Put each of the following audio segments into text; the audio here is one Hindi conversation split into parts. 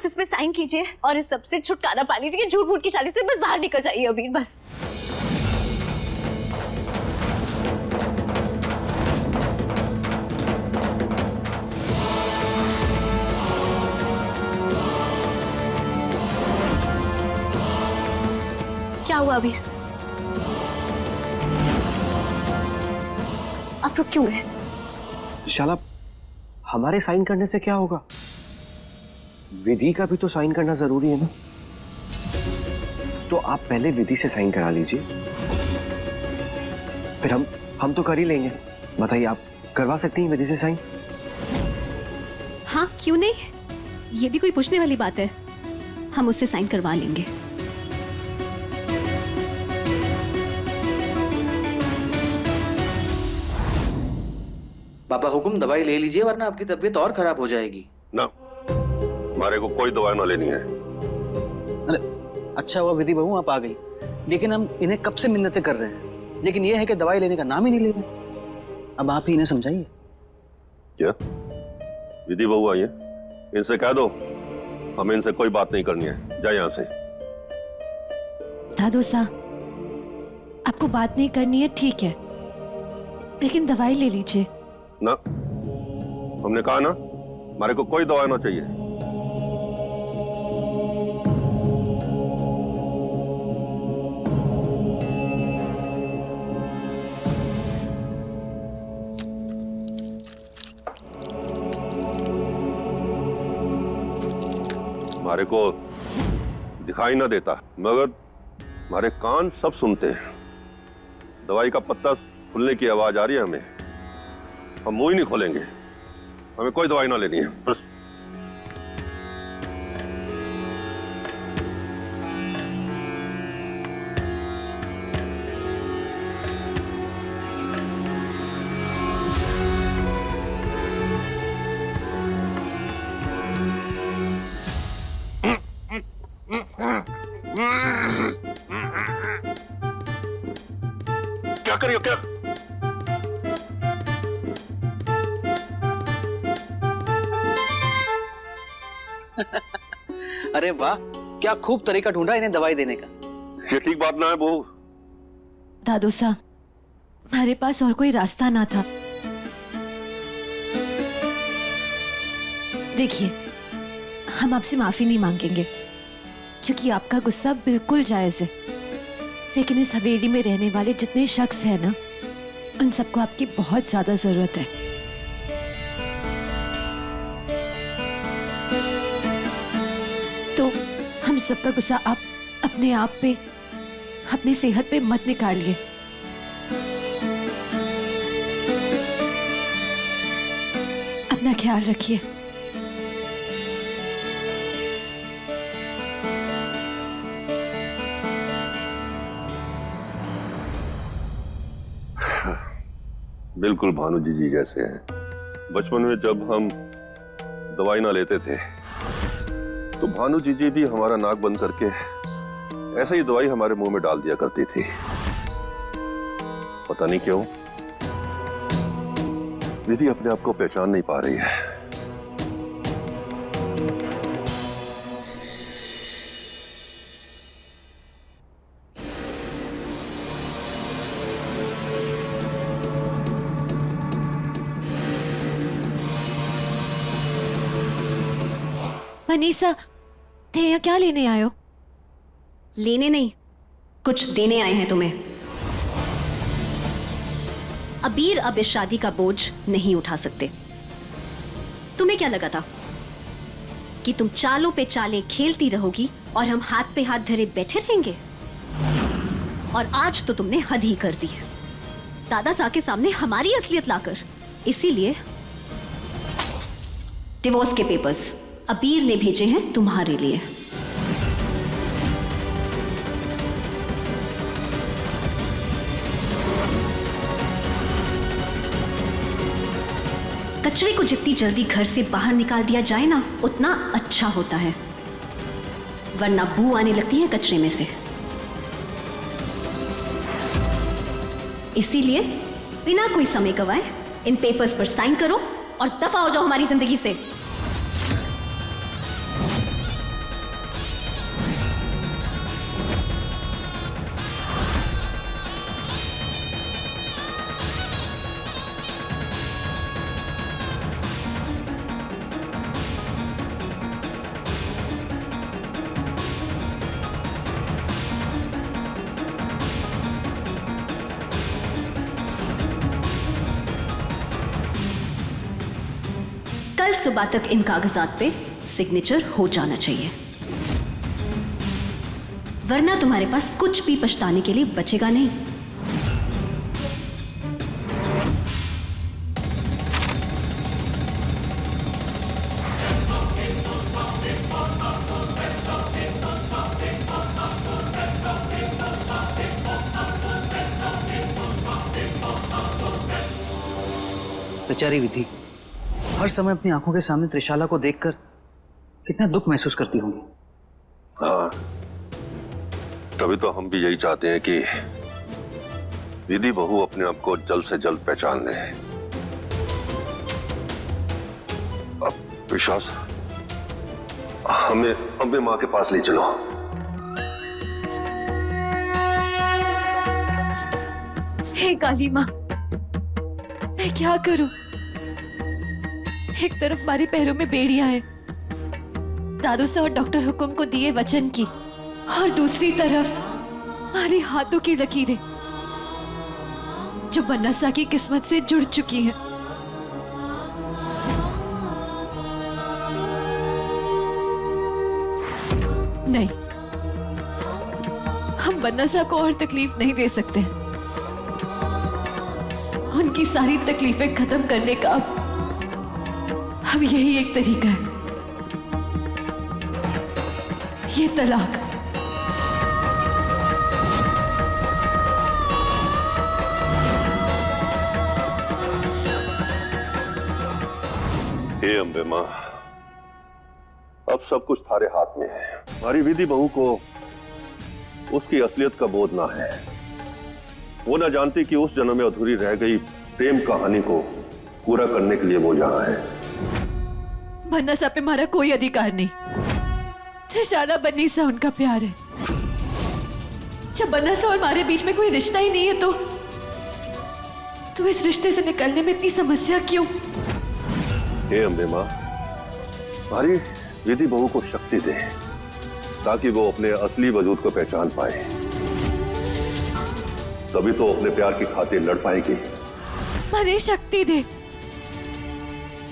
इस पे साइन कीजिए और इस सबसे छुटकारा पा लीजिए। झूठ मूठ की चाली से बस बाहर निकल जाइए अबीर, बस। क्या हुआ अबीर? आप रुक क्यों गए? शाला, हमारे साइन करने से क्या होगा? विधि का भी तो साइन करना जरूरी है ना। तो आप पहले विधि से साइन करा लीजिए, फिर हम तो कर ही लेंगे। बताइए, आप करवा सकती हैं विधि से साइन? हाँ, क्यों नहीं, ये भी कोई पूछने वाली बात है। हम उससे साइन करवा लेंगे। पापा हुकुम, दवाई ले लीजिए वरना आपकी तबीयत और खराब हो जाएगी। ना, हमारे को कोई दवाई ना लेनी है। अरे अच्छा हुआ विधि बहू आप आ गई, लेकिन हम इन्हें कब से मिन्नतें कर रहे हैं, लेकिन ये है कि दवाई लेने का नाम ही नहीं ले रहे। अब आप ही इन्हें समझाइए। क्या विधि बहू आई है? इनसे कह दो हमें इनसे कोई बात नहीं करनी है, जाए यहाँ से। दादू साहब, आपको बात नहीं करनी है, ठीक है, लेकिन दवाई ले लीजिए। ना, हमने कहा ना, हमारे को कोई दवाई ना चाहिए। हमारे को दिखाई ना देता, मगर हमारे कान सब सुनते हैं। दवाई का पत्ता खुलने की आवाज आ रही है हमें, हम मुंह ही नहीं खोलेंगे। हमें कोई दवाई ना लेनी है, बस। क्या करियो क्या? अरे वाह, क्या खूब तरीका ढूंढा इन्हें दवाई देने का। ये ठीक बात ना है बहू। दादू साहब, हमारे पास और कोई रास्ता ना था। देखिए, हम आपसे माफी नहीं मांगेंगे, क्योंकि आपका गुस्सा बिल्कुल जायज है, लेकिन इस हवेली में रहने वाले जितने शख्स हैं ना, उन सबको आपकी बहुत ज्यादा जरूरत है। तो हम सबका गुस्सा आप अपने आप पे, अपनी सेहत पे मत निकालिए। अपना ख्याल रखिए। बिल्कुल भानु जी जैसे हैं। बचपन में जब हम दवाई ना लेते थे तो भानु जी भी हमारा नाक बंद करके ऐसे ही दवाई हमारे मुंह में डाल दिया करती थी। पता नहीं क्यों विधि अपने आप को पहचान नहीं पा रही है। मनीषा, थे क्या लेने आए हो? लेने नहीं, कुछ देने आए हैं तुम्हें। अबीर अब इस शादी का बोझ नहीं उठा सकते। तुम्हें क्या लगा था कि तुम चालों पे चालें खेलती रहोगी और हम हाथ पे हाथ धरे बैठे रहेंगे? और आज तो तुमने हद ही कर दी है, दादा साहब के सामने हमारी असलियत लाकर। इसीलिए डिवोर्स के पेपर्स अबीर ने भेजे हैं तुम्हारे लिए। कचरे को जितनी जल्दी घर से बाहर निकाल दिया जाए ना, उतना अच्छा होता है, वरना बू आने लगती है कचरे में से। इसीलिए बिना कोई समय गवाए इन पेपर्स पर साइन करो और दफा हो जाओ हमारी जिंदगी से। कल सुबह तक इन कागजात पे सिग्नेचर हो जाना चाहिए, वरना तुम्हारे पास कुछ भी पछताने के लिए बचेगा नहीं। बेचारी विधि हर समय अपनी आंखों के सामने त्रिशाला को देखकर कितना दुख महसूस करती होंगी। हाँ, तभी तो हम भी यही चाहते हैं कि विधि बहू अपने आप को जल्द से जल्द पहचान ले। अब विश्वास, हमें माँ के पास ले चलो। हे काली माँ, मैं क्या करूं? एक तरफ हमारे पैरों में बेड़ियां हैं, दादू से और डॉक्टर हुकुम को दिए वचन की, और दूसरी तरफ हमारे हाथों की लकीरें जो बनसा की किस्मत से जुड़ चुकी हैं। नहीं, हम बनसा को और तकलीफ नहीं दे सकते। उनकी सारी तकलीफें खत्म करने का अब यही एक तरीका है, ये तलाक। हे अम्बे माँ, अब सब कुछ थारे हाथ में है। हमारी विधि बहू को उसकी असलियत का बोध ना है। वो ना जानती कि उस जन्म में अधूरी रह गई प्रेम कहानी को पूरा करने के लिए वो यहाँ है। बनसा पे हमारा कोई अधिकार नहीं, त्रिशाला बनसा उनका प्यार है। जब बनसा और हमारे बीच में कोई रिश्ता ही नहीं है तो इस रिश्ते से निकलने में इतनी समस्या क्यों? हे अम्बे माँ, हमारी विधि बहू को शक्ति दे ताकि वो अपने असली वजूद को पहचान पाए, तभी तो अपने प्यार की खातिर लड़ पाएगी। हमें शक्ति दे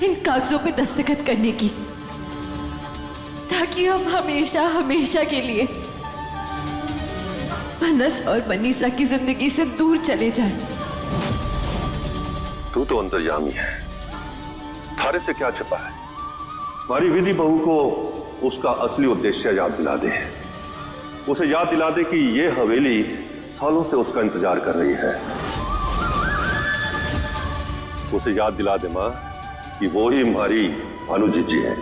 इन कागजों पे दस्तखत करने की, ताकि हम हमेशा हमेशा के लिए बनस और बनसा की जिंदगी से दूर चले जाएं। तू तो अंतर्यामी है, थारे से क्या छिपा है? हमारी विधि बहू को उसका असली उद्देश्य याद दिला दे। उसे याद दिला दे कि ये हवेली सालों से उसका इंतजार कर रही है। उसे याद दिला दे मां कि वो ही हमारी भानुजी जी है।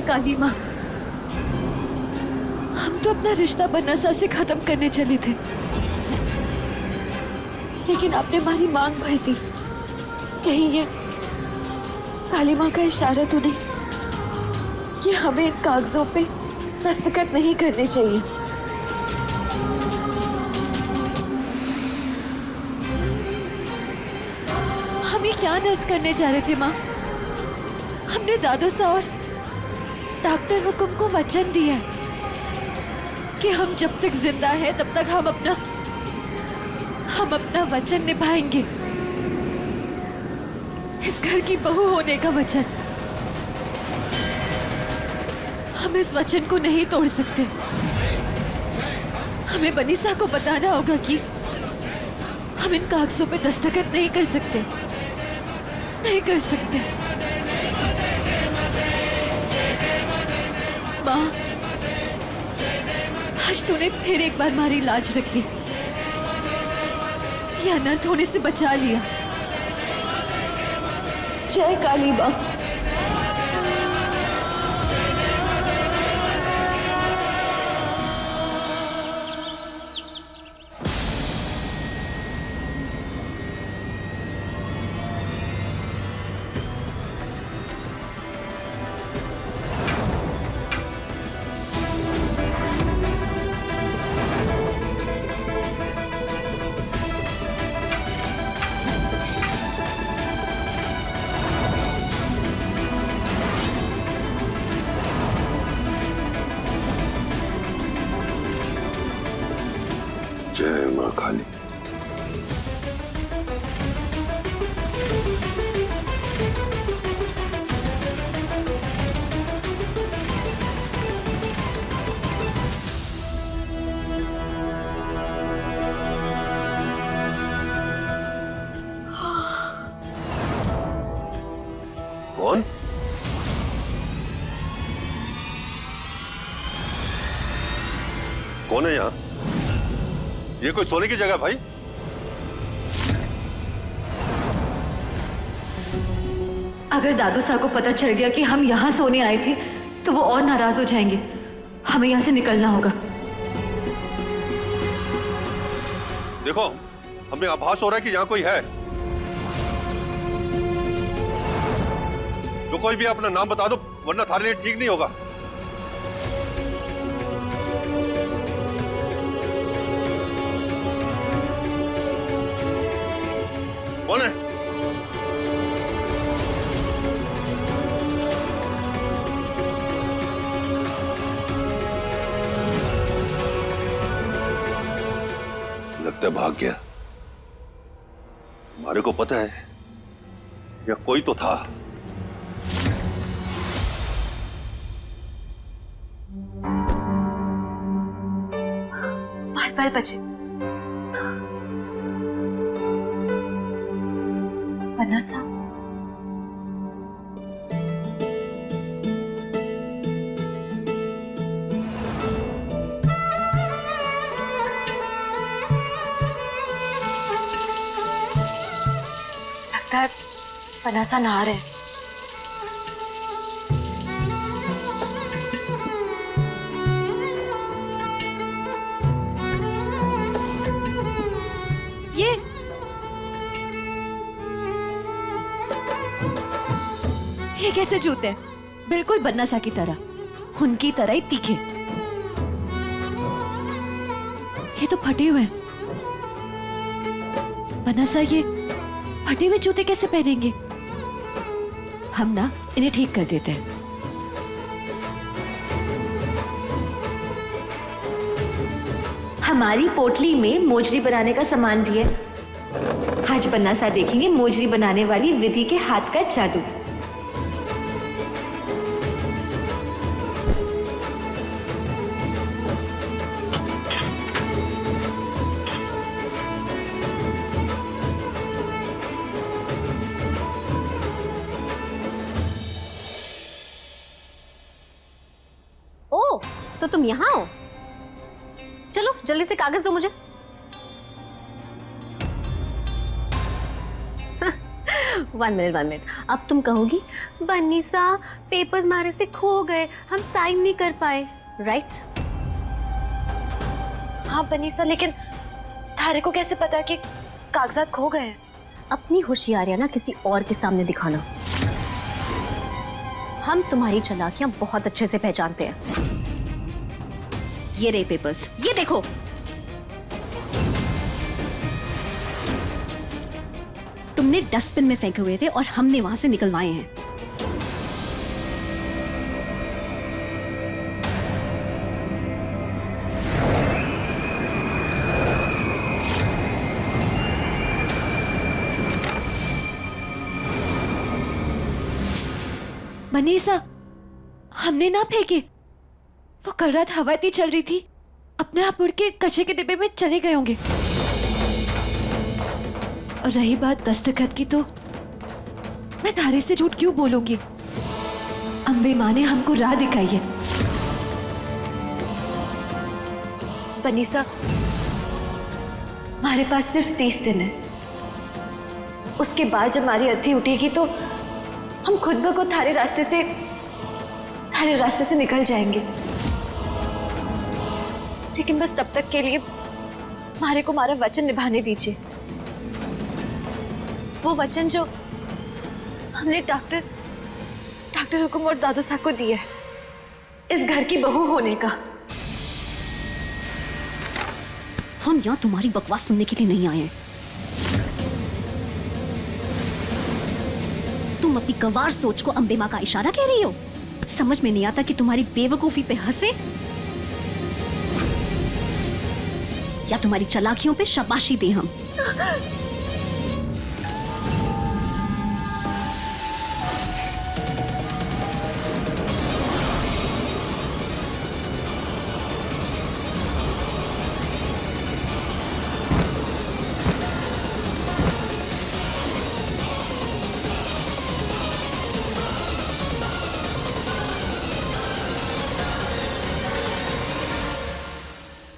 काली माँ, हम तो अपना रिश्ता बनसा से खत्म करने चले थे, लेकिन आपने हमारी मांग भर दी। कहीं ये काली माँ का इशारा तो नहीं कि हमें इन कागजों पे दस्तखत नहीं करने चाहिए? हम ये क्या नर्त करने जा रहे थे माँ? हमने दादू सा और डॉक्टर हुकुम को वचन दिया है कि हम जब तक जिंदा हैं तब तक हम अपना वचन निभाएंगे। इस घर की बहू होने का वचन। हम इस वचन को नहीं तोड़ सकते। हमें बनीसा को बताना होगा कि हम इन कागजों पे दस्तखत नहीं कर सकते, नहीं कर सकते। माँ, आज तूने फिर एक बार हमारी लाज रख ली, ये अनर्थ होने से बचा लिया। जय काली माँ। जय माँ काली। कौन? कौन है यहाँ? ये कोई सोने की जगह भाई? अगर दादू साहब को पता चल गया कि हम यहाँ सोने आए थे तो वो और नाराज हो जाएंगे। हमें यहाँ से निकलना होगा। देखो, हमें आभास हो रहा है कि यहाँ कोई है। जो कोई भी अपना नाम बता दो, वरना थारे लिए ठीक नहीं होगा। कौन है? लगता है भाग गया। हमारे को पता है या कोई तो था। बाल बचे बनसा। लगता है बनसा नहा रहे हैं। ये कैसे जूते हैं? बिल्कुल बनसा की तरह, उनकी तरह ही तीखे। ये तो फटे हुए हैं। बनसा ये फटे हुए जूते कैसे पहनेंगे? हम ना इन्हें ठीक कर देते हैं। हमारी पोटली में मोजरी बनाने का सामान भी है। आज बनसा देखेंगे मोजरी बनाने वाली विधि के हाथ का जादू। ओ, तो तुम यहाँ हो? चलो जल्दी से कागज दो मुझे। 1 मिनट अब तुम कहोगी बन्नी सा पेपर्स हमारे से खो गए, हम साइन नहीं कर पाए, राइट? हाँ बनीसा, लेकिन थारे को कैसे पता कि कागजात खो गए हैं? अपनी होशियारियां ना किसी और के सामने दिखाना। हम तुम्हारी चालाकियां बहुत अच्छे से पहचानते हैं। ये रहे पेपर्स, ये देखो। तुमने डस्टबिन में फेंके हुए थे और हमने वहां से निकलवाए हैं। बनीसा, हमने ना फेंके। वो कल रात हवा इतनी चल रही थी, अपने आप उड़ के कचरे के डिब्बे में चले गए होंगे। और रही बात दस्तखत की, तो मैं थारे से झूठ क्यों बोलूंगी? अम्बे माँ ने हमको राह दिखाई है। बनीसा, हमारे पास सिर्फ 30 दिन है। उसके बाद जब हमारी अर्थी उठेगी तो हम खुद ब खुद थारे रास्ते से निकल जाएंगे। लेकिन बस तब तक के लिए हमारे को हमारा वचन निभाने दीजिए। वो वचन जो हमने डॉक्टर हुकुम और दादू साहब को दिया है, इस घर की बहू होने का। हम यहाँ तुम्हारी बकवास सुनने के लिए नहीं आए हैं। तुम अपनी गंवार सोच को अम्बे माँ का इशारा कह रही हो? समझ में नहीं आता कि तुम्हारी बेवकूफी पे हंसे या तुम्हारी चालाकियों पे शाबाशी दें हम।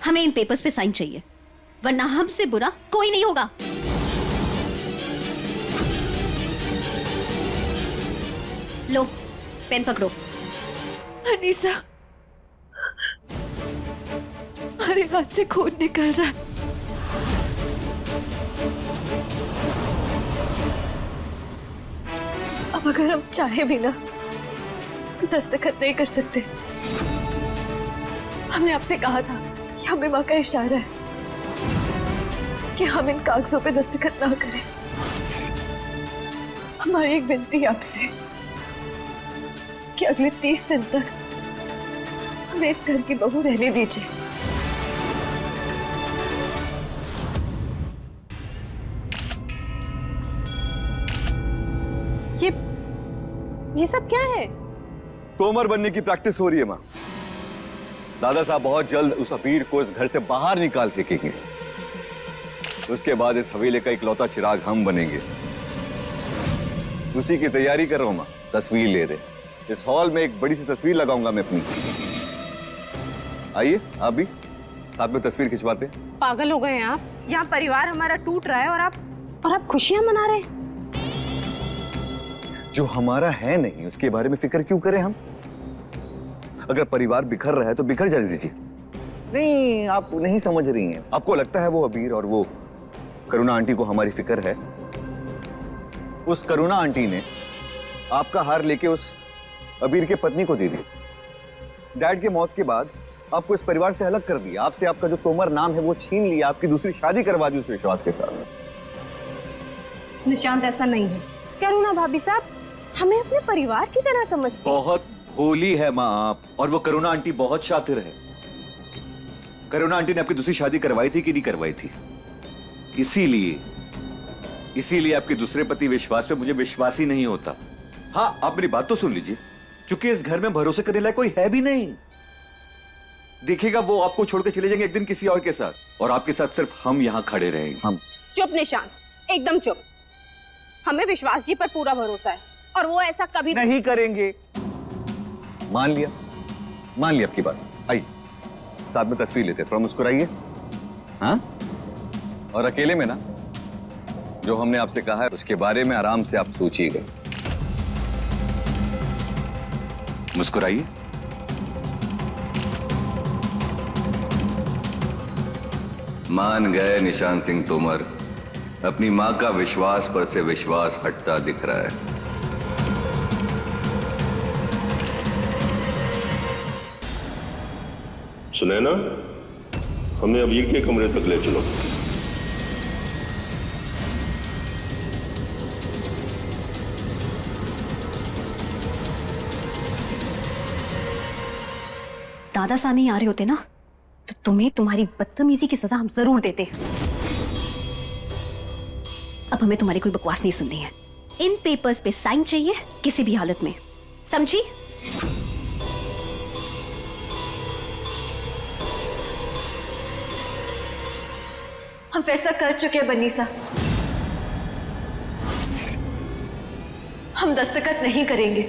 हमें इन पेपर्स पे साइन चाहिए, वरना हमसे बुरा कोई नहीं होगा। लो, पेन पकड़ो। अनीसा, हमारे हाथ से खून निकल रहा है। अब अगर हम चाहे भी ना तो दस्तखत नहीं कर सकते। हमने आपसे कहा था, अम्बे माँ का इशारा है कि हम इन कागजों पे दस्तखत ना करें। हमारी एक विनती है आपसे कि अगले 30 दिन तक हमें इस घर की बहू रहने दीजिए। ये सब क्या है? तोमर बनने की प्रैक्टिस हो रही है माँ। दादा साहब बहुत जल्द उस अबीर को इस घर से बाहर निकाल फेंकेंगे। उसके बाद इस हवेली का इकलौता चिराग हम बनेंगे। उसी की तैयारी कर रहा हूं माँ। तस्वीर ले रहे, इस हॉल में एक बड़ी सी तस्वीर लगाऊंगा मैं अपनी। आइए आप भी साथ में तस्वीर खिंचवाते हैं। पागल हो गए हैं आप? यहाँ परिवार हमारा टूट रहा है और आप खुशियां मना रहे हैं। जो हमारा है नहीं उसके बारे में फिक्र क्यों करें हम? अगर परिवार बिखर रहा है तो बिखर जाने दीजिए। नहीं, आप नहीं समझ रही हैं। आपको लगता है वो अबीर और वो करुणा आंटी को हमारी फिक्र है। उस करुणा आंटी ने आपका हार लेके उस अबीर के पत्नी को दे दी। डैड के मौत के बाद आपको इस परिवार से अलग कर दिया। आपसे आपका जो तोमर नाम है वो छीन लिया। आपकी दूसरी शादी करवा दी उस विश्वास के साथ। निशांत, ऐसा नहीं है। करुणा भाभी साहब हमें अपने परिवार की तरह समझते हैं। बहुत भोली है माँ आप, और वो करुणा आंटी बहुत शातिर है। करुणा आंटी ने आपकी दूसरी शादी करवाई थी कि नहीं करवाई थी? इसीलिए आपके दूसरे पति विश्वास पे मुझे विश्वास ही नहीं होता। हाँ, आप मेरी बात तो सुन लीजिए, क्योंकि इस घर में भरोसे करने लायक कोई है भी नहीं। देखिएगा वो आपको छोड़ के चले जाएंगे एक दिन किसी और के साथ, और आपके साथ सिर्फ हम यहाँ खड़े रहेंगे। हम चुप निशांत, एकदम चुप। हमें विश्वास जी पर पूरा भरोसा है और वो ऐसा कभी नहीं करेंगे। मान लिया आपकी बात। आइए साथ में तस्वीर लेते हैं, थोड़ा मुस्कुराइए। हाँ, और अकेले में ना जो हमने आपसे कहा है उसके बारे में आराम से आप सोचिएगा। मुस्कुराइए। मान गए निशान सिंह तोमर, अपनी मां का विश्वास पर से विश्वास हटता दिख रहा है। सुनैना, हमें अबीर के कमरे तक ले चलो। दादा सा नहीं आ रहे होते ना तो तुम्हें तुम्हारी बदतमीजी की सजा हम जरूर देते। अब हमें तुम्हारी कोई बकवास नहीं सुननी है। इन पेपर्स पे साइन चाहिए किसी भी हालत में, समझी? हम फैसला कर चुके हैं बन्नी सा, हम दस्तखत नहीं करेंगे।